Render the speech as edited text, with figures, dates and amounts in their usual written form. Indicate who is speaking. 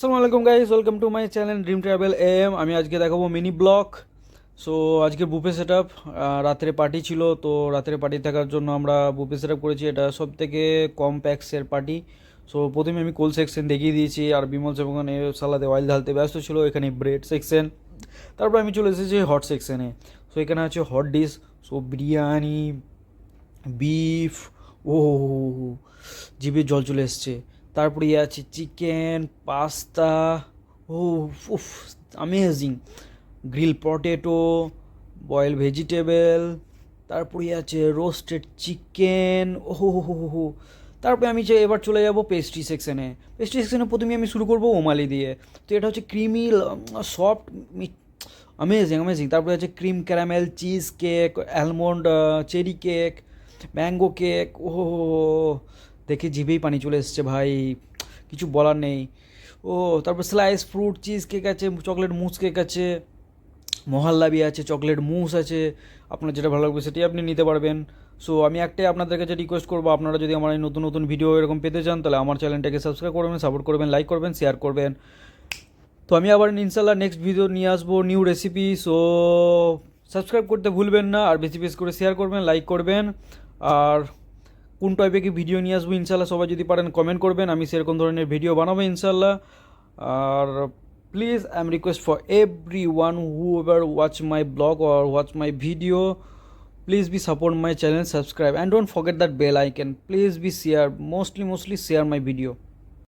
Speaker 1: আসসালামু আলাইকুম guys, welcome to my channel dream travel M. আমি আজকে দেখাবো মিনি ব্লগ। সো আজকে বুফে সেট আপ, রাত্রে পার্টি ছিল, তো রাত্রে পার্টি থাকার জন্য আমরা বুফে সেট আপ করেছি। এটা সব থেকে কম প্যাক্সের পার্টি। সো প্রথমে আমি কোল্ড সেকশন দেখিয়ে দিয়েছি, আর বিমল সাহেব ওখানে সালাদে অয়েল ঢালতে ব্যস্ত ছিল। এখানে ব্রেড সেকশন, তারপর আমি চলে এসেছি হট সেকশনে। সো এখানে আছে hot dish, so biryani, beef, ও জিভে জল চলে এসছে। তারপরে ইয়ে আছে চিকেন, পাস্তা, ও উফ, amazing. Grill potato, boil vegetable, তারপরে আছে রোস্টেড চিকেন, ও হো। তারপরে আমি এবার চলে যাব পেস্ট্রি সেকশনে। পেস্ট্রি সেকশনে প্রথমে আমি শুরু করব ওমালি দিয়ে। তো এটা হচ্ছে ক্রিমি সফট, অ্যামেজিং অ্যামেজিং। তারপরে আছে cream caramel cheese cake, almond cherry cake, mango cake, ও দেখে জিভেই পানি চলে এসছে ভাই, কিছু বলার নেই। ও তারপর স্লাইস ফ্রুট চিজ কেক আছে, চকলেট মুস কেক আছে, মহাল্লাবি আছে, চকলেট মুস আছে। আপনার যেটা ভালো লাগবে সেটি আপনি নিতে পারবেন। সো আমি একটাই আপনাদের কাছে রিকোয়েস্ট করবো, আপনারা যদি আমার এই নতুন নতুন ভিডিও এরকম পেতে চান, তাহলে আমার চ্যানেলটাকে সাবস্ক্রাইব করবেন, সাপোর্ট করবেন, লাইক করবেন, শেয়ার করবেন। তো আমি আবার ইনশাল্লাহ নেক্সট ভিডিও নিয়ে আসবো, নিউ রেসিপি। সো সাবস্ক্রাইব করতে ভুলবেন না, আর বেশি বেশি করে শেয়ার করবেন, লাইক করবেন। আর কোন টাইপে কি ভিডিও নিয়ে আসবো ইনশাল্লাহ সবাই যদি পারেন কমেন্ট করবেন, আমি সেরকম ধরনের ভিডিও বানাবো ইনশাল্লাহ। আর please I am request for everyone whoever watch my blog or watch my video, please be support my channel, subscribe and don't forget that bell icon, please be share, mostly share my video.